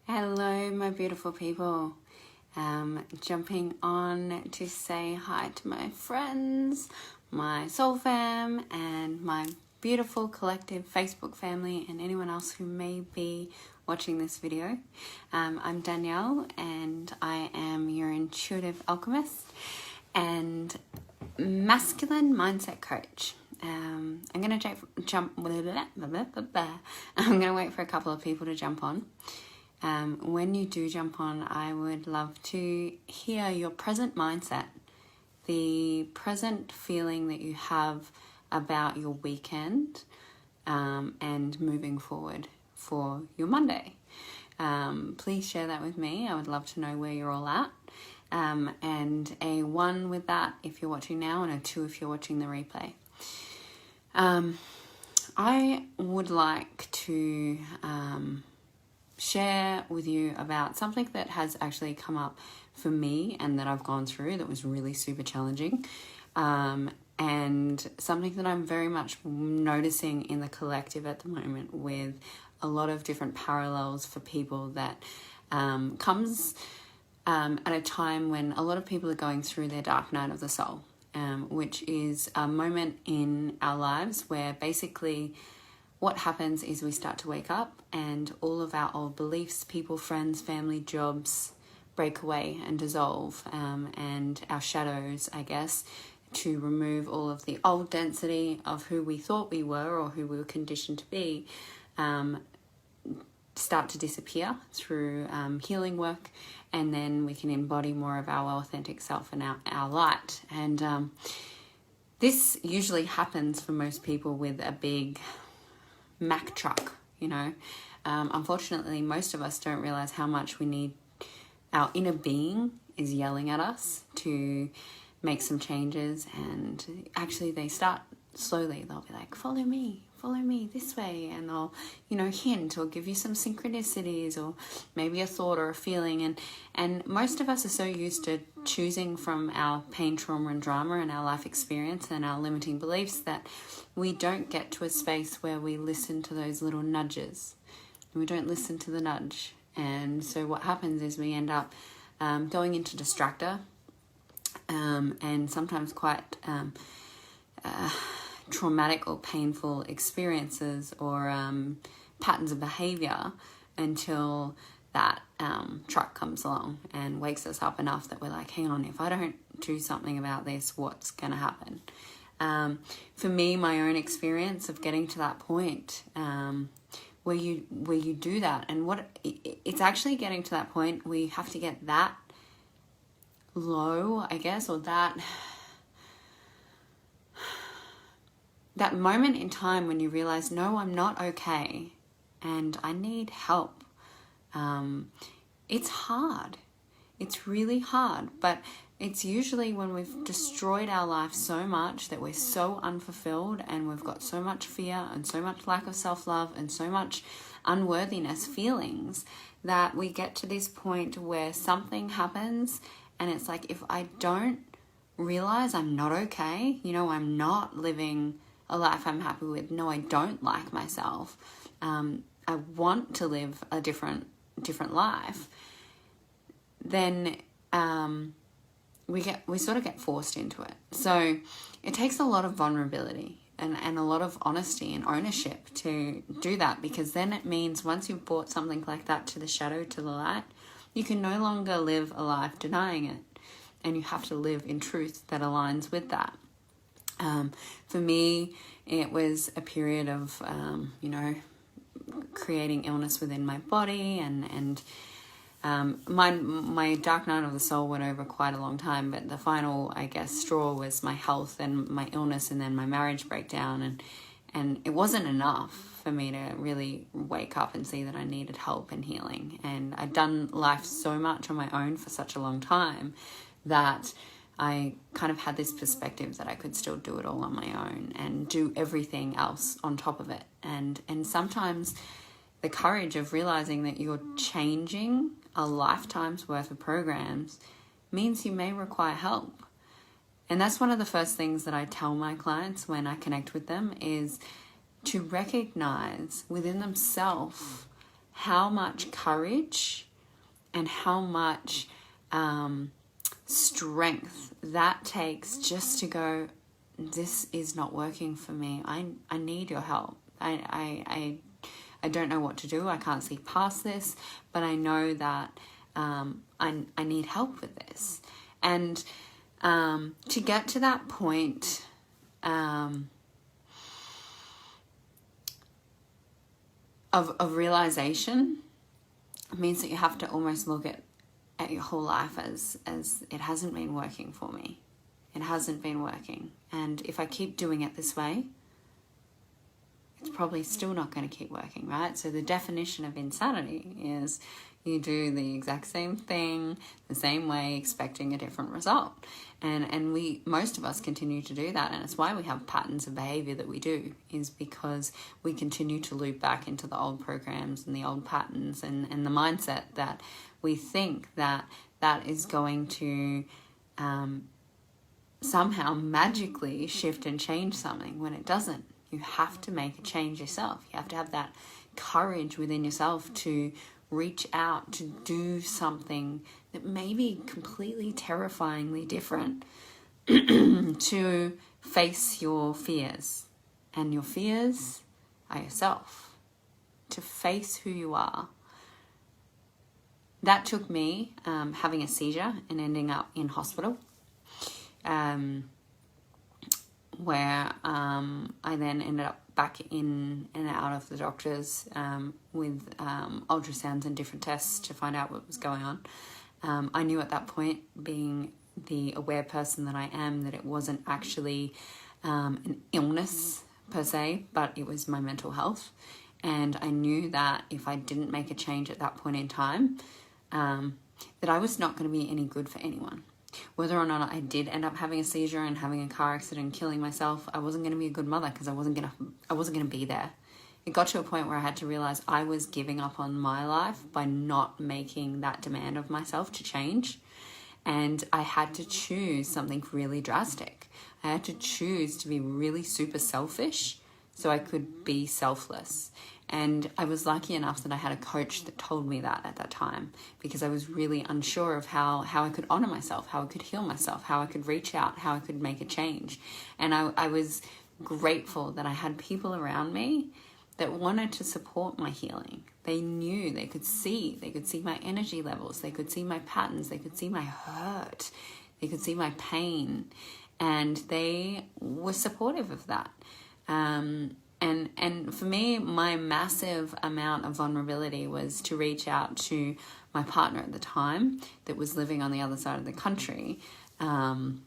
Hello, my beautiful people. Jumping on to say hi to my friends, my soul fam, and my beautiful collective Facebook family, and anyone else who may be watching this video. I'm Danielle, and I am your intuitive alchemist and masculine mindset coach. I'm going to I'm going to wait for a couple of people to jump on. When you do jump on, I would love to hear your present mindset, the present feeling that you have about your weekend, and moving forward for your Monday. Please share that with me. I would love to know where you're all at. And a 1 with that if you're watching now, and a 2 if you're watching the replay. I would like to share with you about something that has actually come up for me and that I've gone through that was really super challenging, and something that I'm very much noticing in the collective at the moment, with a lot of different parallels for people that comes at a time when a lot of people are going through their dark night of the soul, which is a moment in our lives where basically what happens is we start to wake up and all of our old beliefs, people, friends, family, jobs break away and dissolve, and our shadows, I guess, to remove all of the old density of who we thought we were or who we were conditioned to be, start to disappear through healing work, and then we can embody more of our authentic self and our light. And this usually happens for most people with a big Mack truck, you know. Unfortunately, most of us don't realize how much we need. Our inner being is yelling at us to make some changes, and actually they start slowly. They'll be like, follow me this way, and they'll, hint or give you some synchronicities or maybe a thought or a feeling. And most of us are so used to choosing from our pain, trauma and drama and our life experience and our limiting beliefs that we don't get to a space where we listen to those little nudges. We don't listen to the nudge. And so what happens is we end up going into distractor, and sometimes quite traumatic or painful experiences or patterns of behavior, until that truck comes along and wakes us up enough that we're like, hang on, if I don't do something about this, what's going to happen? For me, my own experience of getting to that point where you do that, and what it's actually getting to that point where you have to get that low, I guess, or that moment in time when you realize, no, I'm not okay and I need help. It's hard. It's really hard, but it's usually when we've destroyed our life so much that we're so unfulfilled, and we've got so much fear and so much lack of self-love and so much unworthiness feelings, that we get to this point where something happens and it's like, if I don't realize I'm not okay, I'm not living a life I'm happy with, no, I don't like myself, I want to live a different life, then we sort of get forced into it. So it takes a lot of vulnerability and a lot of honesty and ownership to do that, because then it means once you've brought something like that to the shadow, to the light, you can no longer live a life denying it, and you have to live in truth that aligns with that. For me, it was a period of, creating illness within my body, and my dark night of the soul went over quite a long time, but the final, I guess, straw was my health and my illness, and then my marriage breakdown, and it wasn't enough for me to really wake up and see that I needed help and healing. And I'd done life so much on my own for such a long time that I kind of had this perspective that I could still do it all on my own and do everything else on top of it. And sometimes the courage of realizing that you're changing a lifetime's worth of programs means you may require help. And that's one of the first things that I tell my clients when I connect with them, is to recognize within themselves how much courage and how much strength that takes just to go, this is not working for me. I need your help. I don't know what to do. I can't see past this, but I know that I need help with this. And to get to that point, of realization means that you have to almost look at your whole life as it hasn't been working for me. It hasn't been working. And if I keep doing it this way, it's probably still not going to keep working, right? So the definition of insanity is you do the exact same thing the same way, expecting a different result. And most of us continue to do that, and it's why we have patterns of behavior that we do, is because we continue to loop back into the old programs and the old patterns and the mindset that we think that is going to somehow magically shift and change something, when it doesn't. You have to make a change yourself. You have to have that courage within yourself to reach out, to do something that may be completely terrifyingly different, to face your fears. And your fears are yourself. To face who you are. That took me having a seizure and ending up in hospital, where I then ended up back in and out of the doctors with ultrasounds and different tests to find out what was going on. I knew at that point, being the aware person that I am, that it wasn't actually an illness per se, but it was my mental health. And I knew that if I didn't make a change at that point in time, that I was not going to be any good for anyone. Whether or not I did end up having a seizure and having a car accident and killing myself, I wasn't going to be a good mother, because I wasn't going to be there. It got to a point where I had to realize I was giving up on my life by not making that demand of myself to change. And I had to choose something really drastic. I had to choose to be really super selfish so I could be selfless. And I was lucky enough that I had a coach that told me that at that time, because I was really unsure of how I could honor myself, how I could heal myself, how I could reach out, how I could make a change. And I was grateful that I had people around me that wanted to support my healing. They knew, they could see my energy levels, they could see my patterns, they could see my hurt, they could see my pain, and they were supportive of that. And for me, my massive amount of vulnerability was to reach out to my partner at the time that was living on the other side of the country, and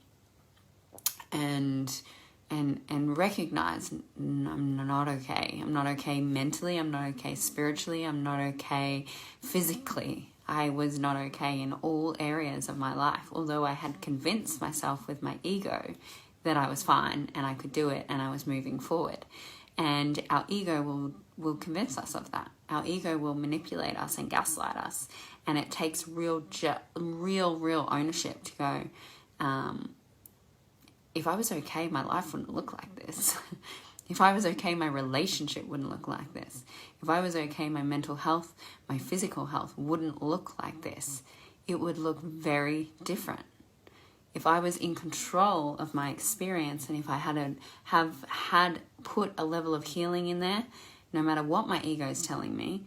recognize I'm not okay. I'm not okay mentally. I'm not okay spiritually. I'm not okay physically. I was not okay in all areas of my life, although I had convinced myself with my ego that I was fine and I could do it and I was moving forward. And our ego will convince us of that. Our ego will manipulate us and gaslight us. And it takes real ownership to go, if I was okay, my life wouldn't look like this. If I was okay, my relationship wouldn't look like this. If I was okay, my mental health, my physical health wouldn't look like this. It would look very different. If I was in control of my experience, and if I had put a level of healing in there, no matter what my ego is telling me,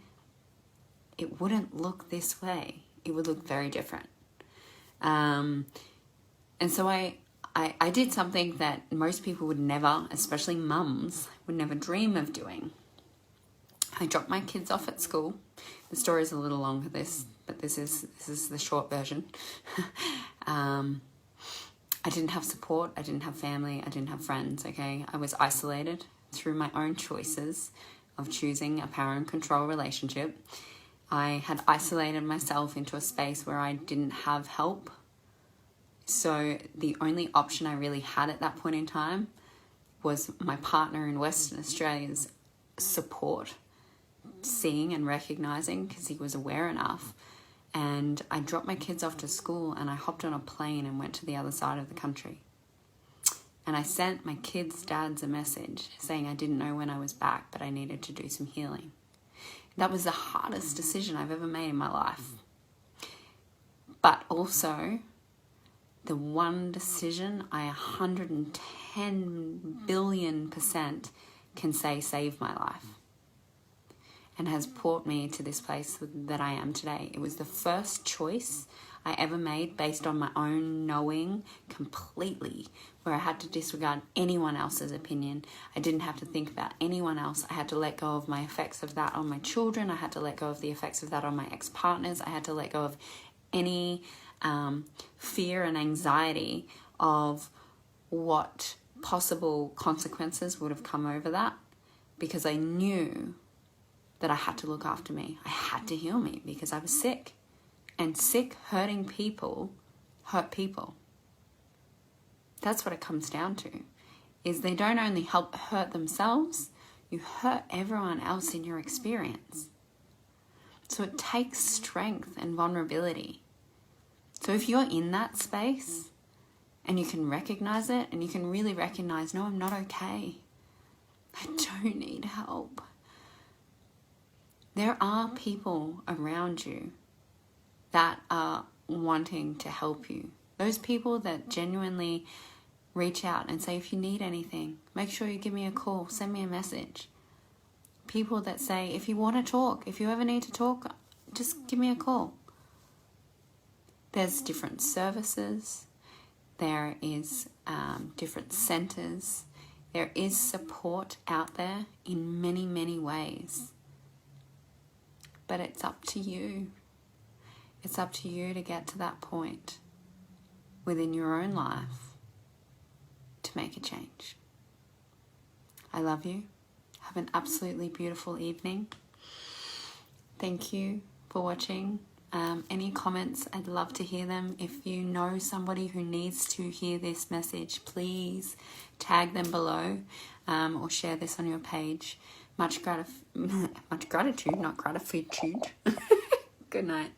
it wouldn't look this way. It would look very different. And so I did something that most people would never, especially mums, would never dream of doing. I dropped my kids off at school. The story is a little longer, but this is the short version. I didn't have support. I didn't have family. I didn't have friends, okay? I was isolated through my own choices of choosing a power and control relationship. I had isolated myself into a space where I didn't have help. So the only option I really had at that point in time was my partner in Western Australia's support, seeing and recognizing, because he was aware enough. And I dropped my kids off to school and I hopped on a plane and went to the other side of the country. And I sent my kids' dads a message saying I didn't know when I was back, but I needed to do some healing. That was the hardest decision I've ever made in my life. But also the one decision I 110 billion% can say saved my life and has brought me to this place that I am today. It was the first choice I ever made based on my own knowing completely, where I had to disregard anyone else's opinion. I didn't have to think about anyone else. I had to let go of my effects of that on my children. I had to let go of the effects of that on my ex-partners. I had to let go of any fear and anxiety of what possible consequences would have come over that, because I knew that I had to look after me. I had to heal me because I was sick. And sick, hurting people hurt people. That's what it comes down to, is they don't only hurt themselves, you hurt everyone else in your experience. So it takes strength and vulnerability. So if you're in that space and you can recognize it, and you can really recognize, no, I'm not okay. I don't need help. There are people around you that are wanting to help you. Those people that genuinely reach out and say, if you need anything, make sure you give me a call, send me a message. People that say, if you want to talk, if you ever need to talk, just give me a call. There's different services. There is different centers. There is support out there in many, many ways. But it's up to you. It's up to you to get to that point within your own life to make a change. I love you. Have an absolutely beautiful evening. Thank you for watching. Any comments, I'd love to hear them. If you know somebody who needs to hear this message, please tag them below or share this on your page. Much gratitude, not gratitude. Good night.